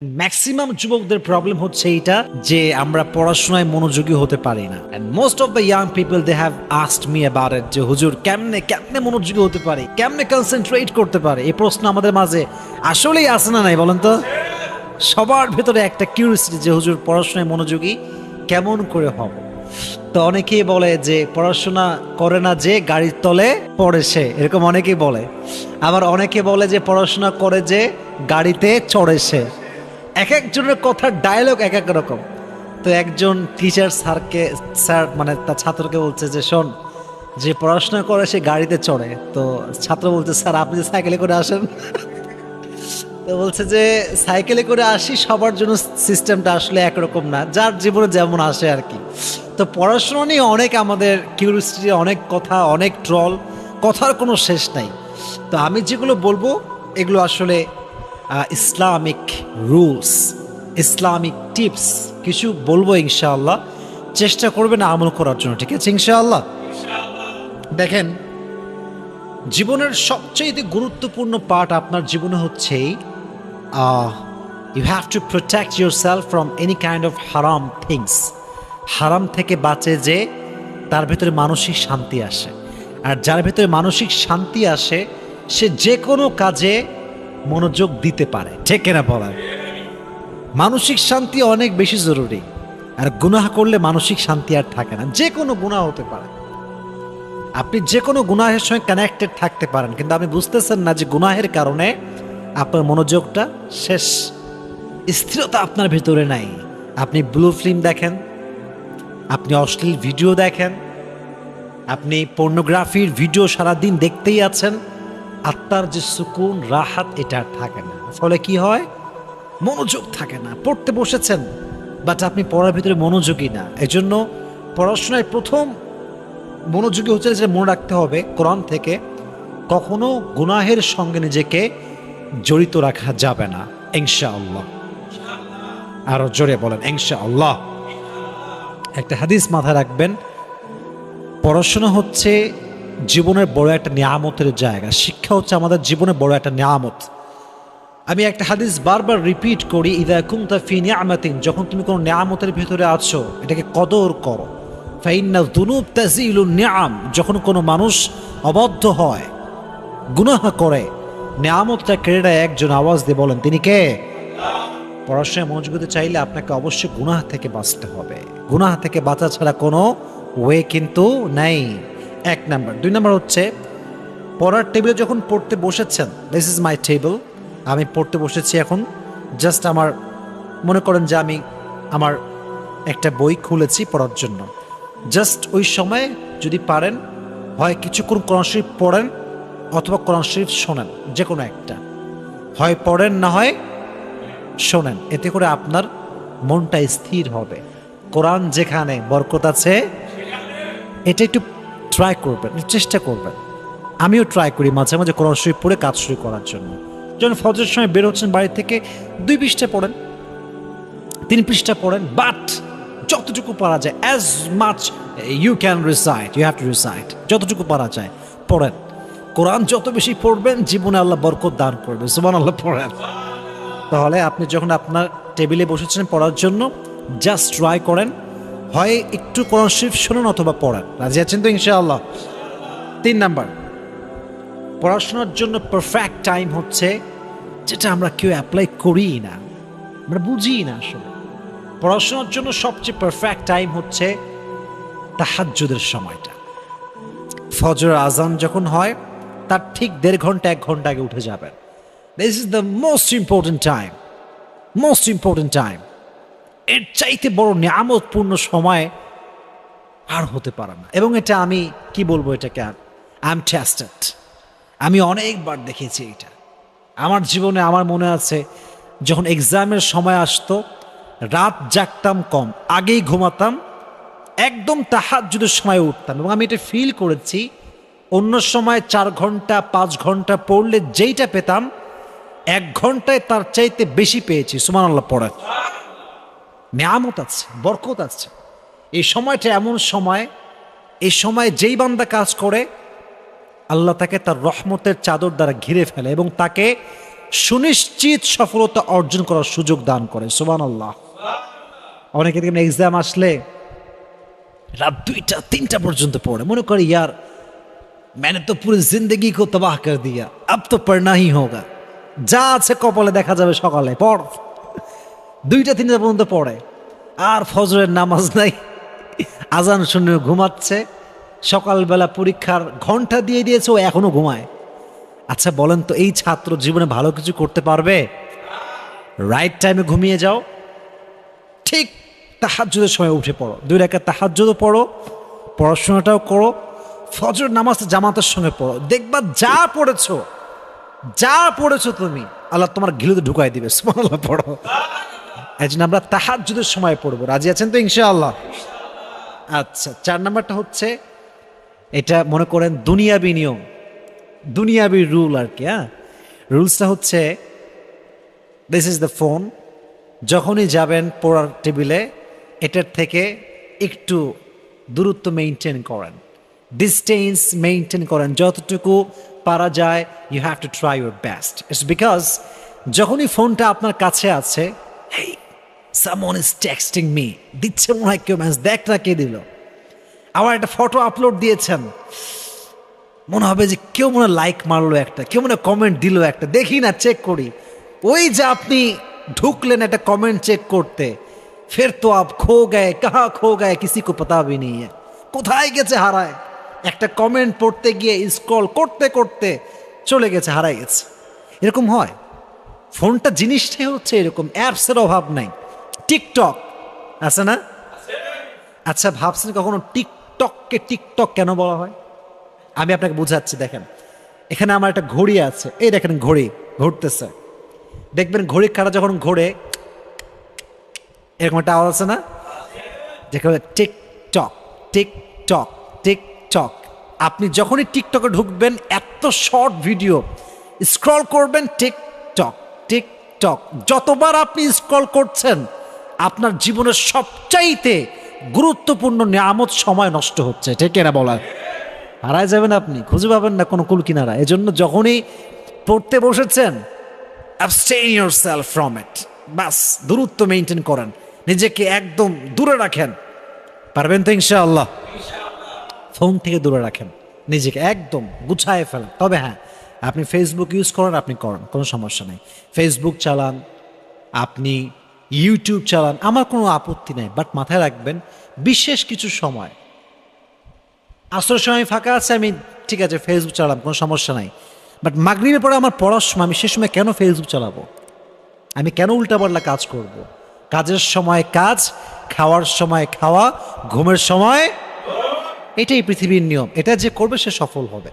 Maximum যুবকদের problem হচ্ছে এইটা যে আমরা পড়াশোনায় মনোযোগী হতে পারি না and most of the young people they have asked me about it যে হুজুর কেমনে কেমনে মনোযোগী হতে পারি, কেমনে কনসেন্ট্রেট করতে পারে। এই প্রশ্ন আমাদের মাঝে আসলেই আসে না নাই বলেন তো? সবার ভেতরে একটা কিউরিয়াসিটি যে হুজুর পড়াশোনায় মনোযোগী কেমন করে হব। তো অনেকেই বলে যে পড়াশোনা করে না যে গাড়ির তলে পড়ে সে, এরকম অনেকেই বলে। আবার অনেকে বলে যে পড়াশোনা করে যে গাড়িতে চড়ে সে। এক একজনের কথার ডায়লগ এক এক রকম। তো একজন টিচার স্যার মানে তার ছাত্রকে বলছে যে শোন, যে পড়াশোনা করে সে গাড়িতে চড়ে। তো ছাত্র বলছে স্যার আপনি যে সাইকেলে করে আসেন। তো বলছে যে সাইকেলে করে আসি, সবার জন্য সিস্টেমটা আসলে একরকম না, যার জীবনে যেমন আসে আর কি। তো পড়াশোনা নিয়ে অনেক আমাদের কিউরিয়াসিটি, অনেক কথা, অনেক ট্রল, কথার কোনো শেষ নাই। তো আমি যেগুলো বলবো এগুলো আসলে ইসলামিক রুলস, ইসলামিক টিপস কিছু বলবো ইনশাআল্লাহ। চেষ্টা করবেন আমল করার জন্য, ঠিক আছে ইনশাআল্লাহ। দেখেন, জীবনের সবচেয়ে গুরুত্বপূর্ণ পার্ট আপনার জীবনে হচ্ছে you have to protect yourself from any kind of হারাম থিংস। হারাম থেকে বাঁচে যে তার ভেতরে মানসিক শান্তি আসে, আর যার ভেতরে মানসিক শান্তি আসে সে যে কোনো কাজে মনোযোগ দিতে পারে, ঠিক কিনা বলার? মানসিক শান্তি অনেক বেশি জরুরি। আর গুনাহ করলে মানসিক শান্তি আর থাকে না। যে কোনো গুনাহ হতে পারে, আপনি যে কোনো গুনাহের সঙ্গে কানেক্টেড থাকতে পারেন, কিন্তু আপনি বুঝতেছেন না যে গুনাহের কারণে আপনার মনোযোগটা শেষ, স্থিরতা আপনার ভেতরে নাই। আপনি ব্লু ফিল্ম দেখেন, আপনি অশ্লীল ভিডিও দেখেন, আপনি পর্নোগ্রাফির ভিডিও সারাদিন দেখতেই আছেন, আত্মার যে সুকুন রাহাত এটা আর থাকে না। ফলে কি হয়? মনোযোগ থাকে না। পড়তে বসেছেন বাট আপনি পড়ার ভিতরে মনোযোগী না। এজন্য পড়াশোনায় প্রথম মনোযোগী হচ্ছে যে মনে রাখতে হবে কোরআন থেকে কখনো গুনাহের সঙ্গে নিজেকে জড়িত রাখা যাবে না, ইনশাআল্লাহ। আরো জোরে বলেন ইনশাআল্লাহ। একটা হাদিস মাথায় রাখবেন, পড়াশোনা হচ্ছে জীবনের বড় একটা নিয়ামতের জায়গা। শিক্ষা হচ্ছে আমাদের জীবনের বড় একটা নিয়ামত। আমি একটা হাদিস বারবার রিপিট করি, ইদা কুনতা ফি নিয়ামাতিন, যখন তুমি কোনো নিয়ামতের ভিতরে আছো এটাকে কদর করো। ফাইন্না যুনুব তাজিলুন নিয়াম, যখন কোনো মানুষ অবদ্ধ হয়, গুনাহ করে, নিয়ামতটা কেড়ে নেয় একজন, আওয়াজ দিয়ে বলেন তিনি কে? পড়াশোনায় মনোযোগ দিতে চাইলে আপনাকে অবশ্যই গুনাহ থেকে বাঁচতে হবে। গুনাহ থেকে বাঁচা ছাড়া কোনো ওয়ে কিন্তু নাই, এক নাম্বার। দুই নাম্বার হচ্ছে পড়ার টেবিলে যখন পড়তে বসেছেন, দিস ইজ মাই টেবল, আমি পড়তে বসেছি এখন, জাস্ট আমার মনে করেন যে আমি আমার একটা বই খুলেছি পড়ার জন্য, জাস্ট ওই সময় যদি পারেন হয় কিছুক্ষণ কোরআন শরীফ পড়েন অথবা কোরআন শরীফ শোনেন, যে কোনো একটা, হয় পড়েন না হয় শোনেন। এতে করে আপনার মনটা স্থির হবে। কোরআন যেখানে বরকত আছে, এটা একটু ট্রাই করবেন, চেষ্টা করবেন। আমিও ট্রাই করি মাঝে মাঝে কোরআন শরীফ পড়ে কাজ শুরু করার জন্য। যখন ফজরের সময় বের হচ্ছেন বাড়ি থেকে, 2 পৃষ্ঠা পড়েন, 3 পৃষ্ঠা পড়েন, বাট যতটুকু পারা যায়, as much you can recite, you have to recite, যতটুকু পারা যায় পড়েন। কোরআন যত বেশি পড়বেন জীবনে আল্লাহ বরকত দান করবে, সুবহানাল্লাহ পড়েন। তাহলে আপনি যখন আপনার টেবিলে বসেছেন পড়ার জন্য, জাস্ট ট্রাই করেন, হয় একটু কোরআন শরীফ শুনুন অথবা পড়েন। রাজি আছেন তো ইনশাআল্লাহ? 3 নাম্বার, পড়াশোনার জন্য পারফেক্ট টাইম হচ্ছে যেটা আমরা কেউ অ্যাপ্লাই করি না, আমরা বুঝি না আসলে। পড়াশোনার জন্য সবচেয়ে পারফেক্ট টাইম হচ্ছে তাহাজ্জুদের সময়টা। ফজর আজান যখন হয় তার ঠিক 1.5 ঘন্টা 1 ঘন্টা আগে উঠে যাবেন। This is the most important time, most important time. এর চাইতে বড় নিয়ামতপূর্ণ সময় আর হতে পারে না। এবং এটা আমি কি বলবো, এটাকে আই এম টেস্টেড, আমি অনেকবার দেখেছি এটা আমার জীবনে। আমার মনে আছে যখন এক্সামের সময় আসতো, রাত জাগতাম কম, আগেই ঘুমাতাম, একদম তাহাজ্জুদের সময় উঠতাম। এবং আমি এটা ফিল করেছি, অন্য সময় 4 ঘন্টা 5 ঘন্টা পড়লে যেইটা পেতাম 1 ঘন্টায় তার চাইতে বেশি পেয়েছি। সুবহানাল্লাহ পড়েন। নিয়ামত আছে, বরকত আছে। এই সময়টা এমন সময়, এই সময় যেই বান্দা কাজ করে আল্লাহ তাকে তার রহমতের চাদর দ্বারা ঘিরে ফেলে এবং তাকে সুনিশ্চিত সফলতা অর্জন করার সুযোগ দান করে। সুবহানাল্লাহ। অনেকে দেখবেন এক্সাম আসলে রাত 2টা 3টা পর্যন্ত পড়ে, মনে করে ইয়ার मैंने तो पूरी जिंदगी को तबाह कर दिया, अब तो पढ़ना ही होगा। যা আছে কপালে দেখা যাবে সকালে পড়। 2টা 3টা পর্যন্ত পড়ে, আর ফজরের নামাজ নাই, আজান শুনে ঘুমাচ্ছে। সকালবেলা পরীক্ষার ঘন্টা দিয়ে দিয়েছে, ও এখনো ঘুমায়। আচ্ছা বলেন তো, এই ছাত্র জীবনে ভালো কিছু করতে পারবে? রাইট টাইমে ঘুমিয়ে যাও, ঠিক তাহাজ্জুদের সময় উঠে পড়ো, 2 রাকাত তাহাজ্জুদও পড়ো, পড়াশোনাটাও করো, ফজর নামাজ জামাতের সঙ্গে পড়ো। দেখবা যা পড়েছো তুমি, আল্লাহ তোমার ঘিলুতে ঢুকাই দিবে। সুবহানাল্লাহ পড়ো। এই জন্য আমরা তাহাজ্জুদের সময় পড়বো। রাজি আছেন তো ইনশাআল্লাহ? আচ্ছা, 4 নাম্বারটা হচ্ছে, এটা মনে করেন দুনিয়াবি নিয়ম, দুনিয়াবি রুল আর কি। হ্যাঁ, রুলসটা হচ্ছে, দিস ইজ দ্য ফোন। যখনই যাবেন পড়ার টেবিলে, এটার থেকে একটু দূরত্ব মেনটেন করেন, ডিস্টেন্স মেনটেন করেন যতটুকু পারা যায়। You have to try your best. It's because যখনই ফোনটা আপনার কাছে আছে, hey someone is texting me, দিচ্ছে মনে হয় কেউ মেসেজ, দেখ না কে দিল। আবার একটা ফটো আপলোড দিয়েছেন, মনে হবে যে কেউ মনে লাইক মারলো একটা, কেউ মনে কমেন্ট দিল একটা, দেখি না চেক করি। ওই যে আপনি ঢুকলেন একটা কমেন্ট চেক করতে, ফির তো আপ খো গয়ে, কাহা খো গয়ে কিসি কো পতা ভি নেই হ্যায়, কোথায় গেছে হারায়। একটা কমেন্ট পড়তে গিয়ে স্ক্রল করতে করতে চলে গেছে, হারাই গেছে। এরকম হয়। ফোনটা জিনিসটাই হচ্ছে এরকম, অ্যাপসের অভাব নাই। টিকটক আছে না? আচ্ছা ভাবছেন কখনো টিকটককে টিকটক কেন বলা হয়? আমি আপনাকে বুঝাচ্ছি। দেখেন, এখানে আমার একটা ঘড়ি আছে, এই দেখেন ঘড়ি ঘুরতেছে। দেখবেন ঘড়ি কাটা যখন ঘোরে, এরকম একটা আওয়াজ আছে না, যেখানে টিকটক টিকটক টিকটক। আপনি যখনই টিকটকে ঢুকবেন, এত শর্ট ভিডিও স্ক্রল করবেন, টিকটক টিকটক। যতবার আপনি স্ক্রল করছেন, আপনার জীবনের সবচাইতে গুরুত্বপূর্ণ নিয়ামত সময় নষ্ট হচ্ছে। ঠিক কিনা বলা? হারায় যাবেন, আপনি খুঁজে পাবেন না কোনো কুল কিনারা। এজন্য যখনই পড়তে বসেছেন, abstain yourself from it, বাস দূরত্ব মেনটেন করেন, নিজেকে একদম দূরে রাখেন। পারবেন তো ইনশাআল্লাহ? ফোন থেকে দূরে রাখেন, নিজেকে একদম গুছায় ফেলেন। তবে হ্যাঁ, আপনি ফেসবুক ইউজ করেন, আপনি করেন, কোনো সমস্যা নেই। ফেসবুক চালান, আপনি ইউটিউব চালান, আমার কোনো আপত্তি নেই। বাট মাথায় রাখবেন, বিশেষ কিছু সময়, আসর সময় ফাঁকা আছে, আমি ঠিক আছে ফেসবুক চালাম, কোনো সমস্যা নাই। বাট মাগরিবের পরে আমার পড়ার সময়, আমি সে সময় কেন ফেসবুক চালাবো? আমি কেন উল্টাপাল্টা কাজ করব? কাজের সময় কাজ, খাওয়ার সময় খাওয়া, ঘুমের সময়, এটাই পৃথিবীর নিয়ম। এটা যে করবে সে সফল হবে।